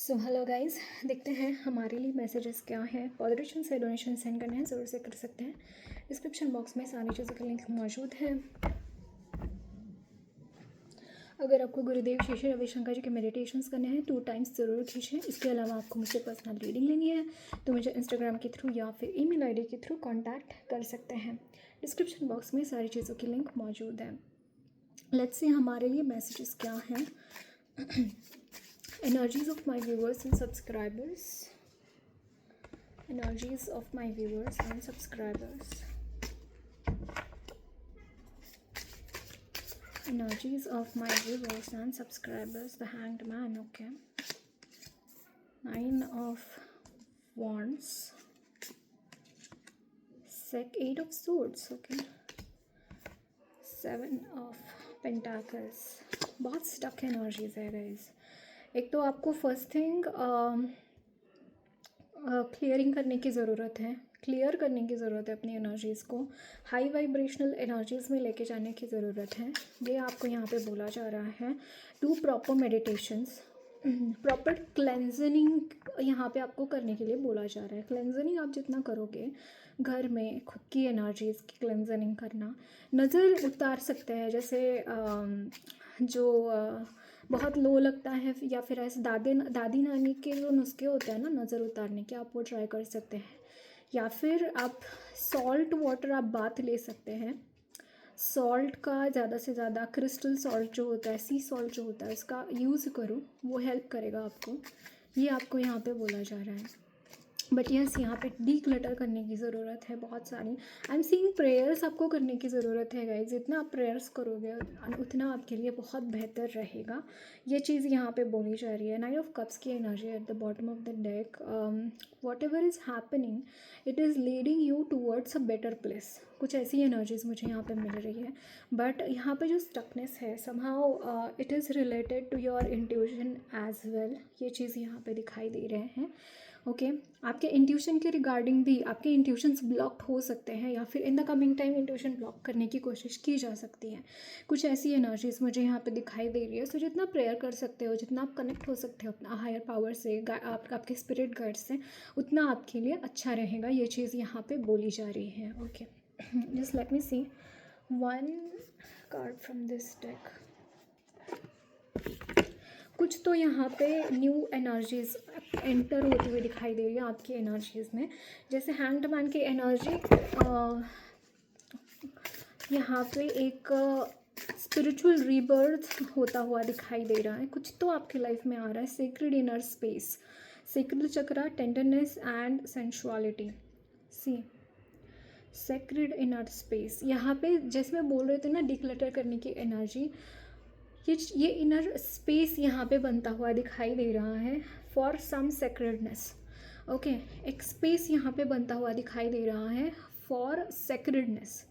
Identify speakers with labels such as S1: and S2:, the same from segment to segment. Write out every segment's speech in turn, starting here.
S1: So hello guys, देखते हैं हमारे लिए मैसेजेस क्या हैं। पॉलिटिशियन से डोनेशन सेंड करने हैं, ज़रूर से कर सकते हैं। डिस्क्रिप्शन बॉक्स में सारी चीज़ों के लिंक मौजूद है। अगर आपको गुरुदेव श्री श्री रविशंकर जी के मेडिटेशंस करने हैं 2 टाइम्स ज़रूर खींचें। इसके अलावा आपको मुझसे पर्सनल रीडिंग लेनी है तो मुझे इंस्टाग्राम के थ्रू या फिर ईमेल आईडी के थ्रू कांटेक्ट कर सकते हैं। डिस्क्रिप्शन बॉक्स में सारी चीज़ों की लिंक मौजूद है। लेट्स सी हमारे लिए मैसेजेस क्या हैं। Energies of my viewers and subscribers. Energies of my viewers and subscribers. Energies of my viewers and subscribers. The Hanged Man, okay. 9 of Wands. 8 of Swords, okay. 7 of Pentacles. बहुत stuck energies है guys. एक तो आपको first thing clearing करने की ज़रूरत है, clear करने की ज़रूरत है अपनी एनर्जीज़ को, हाई वाइब्रेशनल एनर्जीज़ में लेके जाने की ज़रूरत है। ये आपको यहाँ पे बोला जा रहा है। डू प्रॉपर मेडिटेशंस, प्रॉपर क्लेंजनिंग यहाँ पे आपको करने के लिए बोला जा रहा है। क्लेंजनिंग आप जितना करोगे घर में, खुद की एनर्जीज़ की क्लेंजनिंग करना, नज़र उतार सकते हैं। जैसे जो बहुत लो लगता है या फिर ऐसे दादी नानी के जो नुस्खे होते हैं ना नज़र उतारने के, आप वो ट्राई कर सकते हैं। या फिर आप सॉल्ट वाटर आप बाथ ले सकते हैं। सॉल्ट का ज़्यादा से ज़्यादा, क्रिस्टल सॉल्ट जो होता है, सी सॉल्ट जो होता है, उसका यूज़ करो, वो हेल्प करेगा आपको। ये आपको यहाँ पे बोला जा रहा है। बट यस, यहाँ पे डी क्लटर करने की ज़रूरत है बहुत सारी। आई एम सीइंग प्रेयर्स आपको करने की ज़रूरत है गाइज। जितना आप प्रेयर्स करोगे उतना आपके लिए बहुत बेहतर रहेगा। ये चीज़ यहाँ पे बोली जा रही है। 9 ऑफ कप्स की energy at the bottom of the deck. What ever is happening it is leading you towards a better place. कुछ ऐसी एनर्जीज मुझे यहाँ पे मिल रही है। बट यहाँ पे जो स्टकनेस है somehow it is related to your intuition as well. ये चीज़ यहाँ पे दिखाई दे रहे हैं। ओके आपके इंट्यूशन के रिगार्डिंग भी आपके इंट्यूशंस ब्लॉक हो सकते हैं या फिर इन the coming time intuition block करने की कोशिश की जा सकती है। कुछ ऐसी एनर्जीज मुझे यहाँ पे दिखाई दे रही है। सो जितना प्रेयर कर सकते हो, जितना आप कनेक्ट हो सकते हो अपना हायर पावर से, आपके स्पिरिट गाइड से, उतना आपके लिए अच्छा रहेगा। ये चीज़ यहाँ पे बोली जा रही है। Okay, just let me see one card from this deck. कुछ तो यहाँ पे न्यू एनर्जीज एंटर होती हुई दिखाई दे रही है आपकी एनर्जीज़ में। जैसे हैंग्ड मैन की एनर्जी यहाँ पे एक स्पिरिचुअल रीबर्थ होता हुआ दिखाई दे रहा है। कुछ तो आपकी लाइफ में आ रहा है। Sacred inner space, sacred chakra, tenderness and sensuality. See sacred inner space, यहाँ पे जैसे मैं बोल रहे थे ना डिक्लटर करने की एनर्जी, ये इनर स्पेस यहाँ पे बनता हुआ दिखाई दे रहा है फॉर सम सेक्रेडनेस। ओके, एक स्पेस यहाँ पे बनता हुआ दिखाई दे रहा है फॉर सेक्रेडनेस।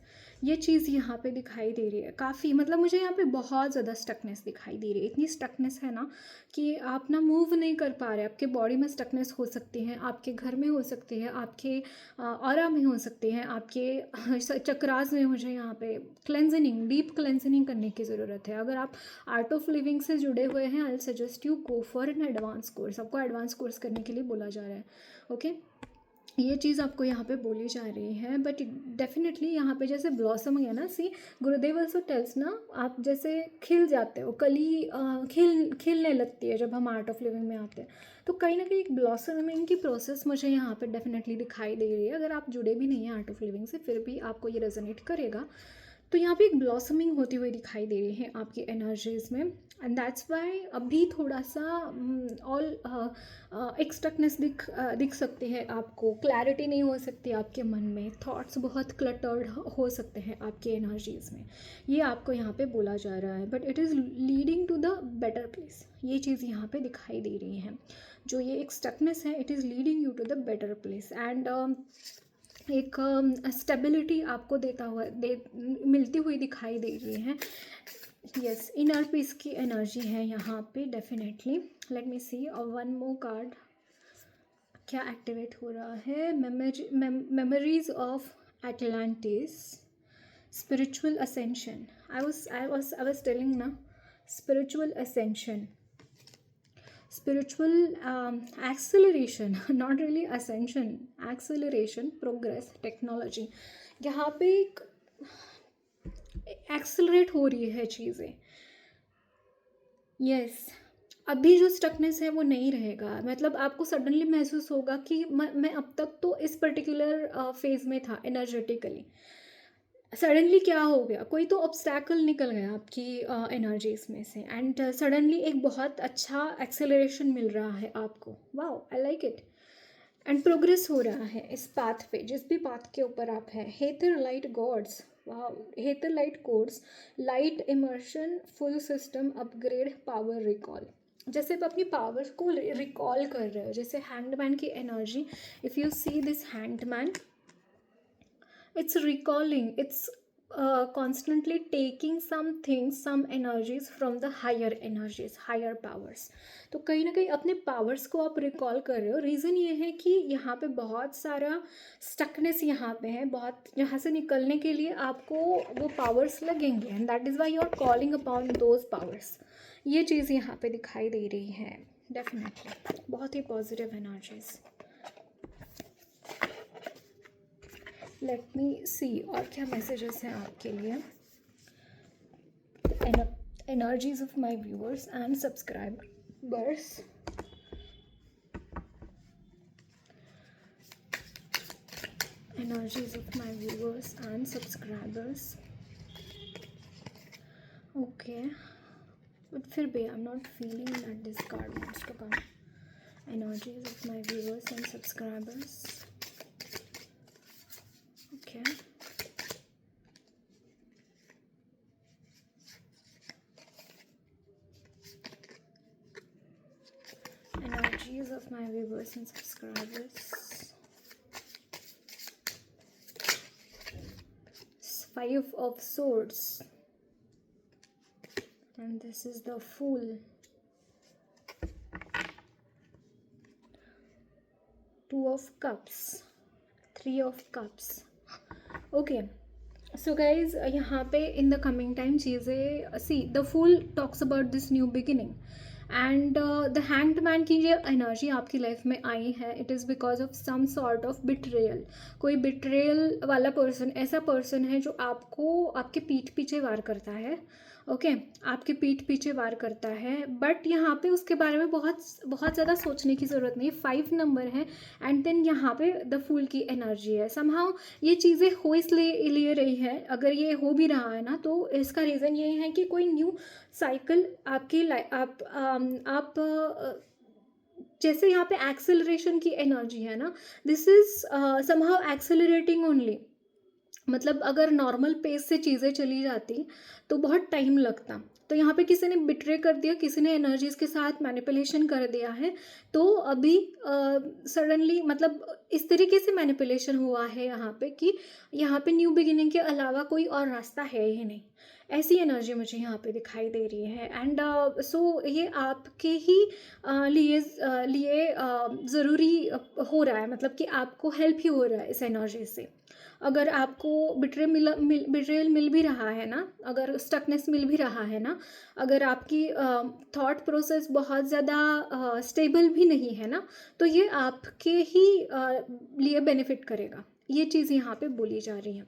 S1: ये चीज़ यहाँ पे दिखाई दे रही है काफ़ी। मतलब मुझे यहाँ पे बहुत ज़्यादा स्टकनेस दिखाई दे रही है। इतनी स्टकनेस है ना कि आप ना मूव नहीं कर पा रहे। आपके बॉडी में स्टकनेस हो सकती है, आपके घर में हो सकती है, आपके ऑरा में हो सकती है, आपके चक्रास में। मुझे यहाँ पे क्लेंजनिंग, डीप क्लेंजनिंग करने की ज़रूरत है। अगर आप आर्ट ऑफ लिविंग से जुड़े हुए हैं, I suggest you go for an advance course. आपको एडवांस कोर्स करने के लिए बोला जा रहा है। ओके, ये चीज़ आपको यहाँ पे बोली जा रही है। बट डेफिनेटली यहाँ पे जैसे ब्लॉसम है ना, सी गुरुदेव ऑल्सो टेल्स ना, आप जैसे खिल जाते हो, कली खिलने लगती है जब हम आर्ट ऑफ लिविंग में आते हैं। तो कहीं ना कहीं एक ब्लॉसमिंग की प्रोसेस मुझे यहाँ पे डेफिनेटली दिखाई दे रही है। अगर आप जुड़े भी नहीं हैं आर्ट ऑफ लिविंग से, फिर भी आपको ये रेजोनेट करेगा। तो यहाँ पे एक ब्लॉसमिंग होती हुई दिखाई दे रही है आपकी एनर्जीज़ में। एंड दैट्स वाई अभी थोड़ा सा ऑल एक स्टकनेस दिख सकती है आपको। क्लैरिटी नहीं हो सकती आपके मन में, थॉट्स बहुत क्लटर्ड हो सकते हैं आपके एनर्जीज़ में। ये आपको यहाँ पे बोला जा रहा है। But it is leading to the better place. ये चीज़ यहाँ पे दिखाई दे रही है। जो ये एक स्टकनेस है, it is leading you to the better place. And एक स्टेबिलिटी आपको मिलती हुई दिखाई दे रही है। यस, इनर पीस की एनर्जी है यहाँ पे definitely. Let me see one more card, क्या एक्टिवेट हो रहा है। Memories of Atlantis, spiritual ascension. I was telling ना, spiritual ascension. Spiritual acceleration, not really ascension, acceleration, progress, technology, यहाँ पे एक्सेलरेट हो रही है चीज़ें। यस, अभी जो स्टकनेस है वो नहीं रहेगा, मतलब आपको सडनली महसूस होगा कि मैं अब तक तो इस पर्टिकुलर फेज में था एनर्जेटिकली, सडनली क्या हो गया, कोई तो ऑब्स्टैकल निकल गया आपकी एनर्जीज में से, एंड सडनली एक बहुत अच्छा एक्सेलरेशन मिल रहा है आपको। Wow, I like it. And progress हो रहा है इस पाथ पे, जिस भी पाथ के ऊपर आप हैं। Hathor light gods, wow, Hathor light codes, light immersion, full system upgrade, power recall. जैसे आप अपनी पावर को रिकॉल कर रहे हो, जैसे हैंडमैन की energy, if you see this handman, it's recalling, it's constantly taking some things, some energies from the higher energies, higher powers। तो कहीं ना कहीं अपने पावर्स को आप रिकॉल कर रहे हो। रीज़न ये है कि यहाँ पे बहुत सारा स्टकनेस यहाँ पे है, बहुत, यहाँ से निकलने के लिए आपको वो पावर्स लगेंगे, and that is why you are calling upon those powers. ये चीज़ यहाँ पे दिखाई दे रही है डेफिनेटली, बहुत ही positive energies. Let me see और क्या मैसेजेस हैं आपके लिए। Energies of my viewers and subscribers, energies of my viewers and subscribers. Okay, but फिर भी I am not feeling that this card wants to come. Energies of my viewers and subscribers, okay, energies of my viewers and subscribers, 5 of swords, and this is the Fool, 2 of cups, 3 of cups। Okay, so guys यहाँ पे in the coming time चीज़ें, see the fool talks about this new beginning, and the hanged man की जो energy आपकी life में आई है, it is because of some sort of betrayal. कोई बिट्रेयल वाला पर्सन, ऐसा पर्सन है जो आपको आपके पीठ पीछे वार करता है। ओके, आपके पीठ पीछे वार करता है, बट यहाँ पे उसके बारे में बहुत बहुत ज़्यादा सोचने की ज़रूरत नहीं है। 5 नंबर है, एंड देन यहाँ पे द फूल की एनर्जी है। समहाउ ये चीज़ें हो इसलिए रही है, अगर ये हो भी रहा है ना, तो इसका रीज़न ये है कि कोई न्यू साइकिल आपकी आप जैसे यहाँ पे एक्सेलरेशन की एनर्जी है ना, this is somehow accelerating only. मतलब अगर नॉर्मल पेस से चीज़ें चली जाती तो बहुत टाइम लगता, तो यहाँ पे किसी ने बिट्रे कर दिया, किसी ने एनर्जीज के साथ मैनिपुलेशन कर दिया है, तो अभी सडनली मतलब इस तरीके से मैनिपुलेशन हुआ है यहाँ पे कि यहाँ पे न्यू बिगिनिंग के अलावा कोई और रास्ता है ही नहीं। ऐसी एनर्जी मुझे यहाँ पे दिखाई दे रही है, एंड सो ये आपके ही लिए ज़रूरी हो रहा है, मतलब कि आपको हेल्प ही हो रहा है इस एनर्जी से। अगर आपको बिट्रेयल मिल भी रहा है ना, अगर स्टकनेस मिल भी रहा है ना, अगर आपकी थॉट प्रोसेस बहुत ज़्यादा स्टेबल भी नहीं है ना, तो ये आपके ही लिए बेनिफिट करेगा। ये चीज़ यहाँ पे बोली जा रही है।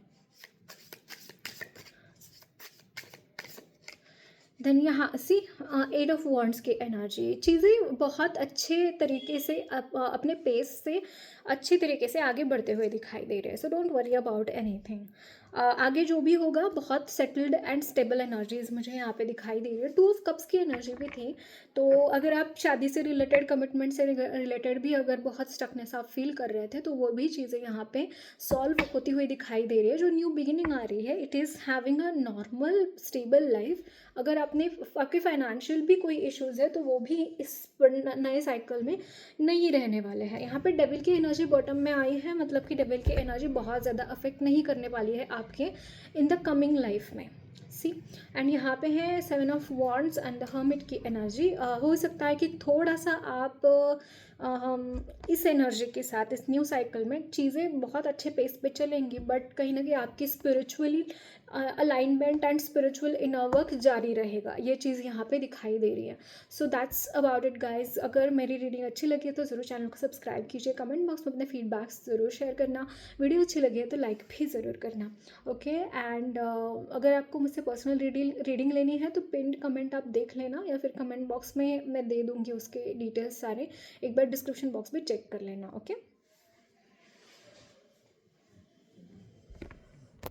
S1: देन यहाँ सी 8 ऑफ वॉन्ड्स की एनर्जी, चीज़ें बहुत अच्छे तरीके से अपने पेस से अच्छे तरीके से आगे बढ़ते हुए दिखाई दे रहे हैं। So don't worry about anything. आगे जो भी होगा बहुत सेटल्ड एंड स्टेबल एनर्जीज मुझे यहाँ पे दिखाई दे रही है। 2 ऑफ कप्स की एनर्जी भी थी, तो अगर आप शादी से रिलेटेड, कमिटमेंट से रिलेटेड भी अगर बहुत स्टकनेस आप फील कर रहे थे, तो वो भी चीज़ें यहाँ पे सॉल्व होती हुई दिखाई दे रही है। जो न्यू बिगिनिंग आ रही है, it is having a normal stable life. अगर आपके फाइनेंशियल भी कोई इश्यूज़ है, तो वो भी इस नए साइकिल में नहीं रहने वाले हैं। यहाँ पे डेविल की एनर्जी बॉटम में आई है, मतलब कि डेविल की एनर्जी बहुत ज़्यादा अफेक्ट नहीं करने वाली है आपके इन द कमिंग लाइफ में। सी, एंड यहाँ पे है 7 of wands and the hermit की एनर्जी। हो सकता है कि थोड़ा सा आप इस एनर्जी के साथ इस न्यू साइकिल में चीज़ें बहुत अच्छे पेस पे चलेंगी, बट कहीं ना कहीं आपकी spiritually alignment and spiritual inner work जारी रहेगा, ये चीज़ यहाँ पे दिखाई दे रही है. So that's about it guys. अगर मेरी रीडिंग अच्छी लगी है तो ज़रूर चैनल को सब्सक्राइब कीजिए, कमेंट बॉक्स में अपने फीडबैक्स ज़रूर शेयर करना, वीडियो अच्छी लगी है तो लाइक भी ज़रूर करना. ओके एंड अगर आपको मुझसे पर्सनल रीडिंग लेनी है तो पिन कमेंट आप देख लेना, या फिर कमेंट बॉक्स में मैं दे दूँगी उसके डिटेल्स सारे, एक बार डिस्क्रिप्शन बॉक्स में चेक कर लेना. ओके.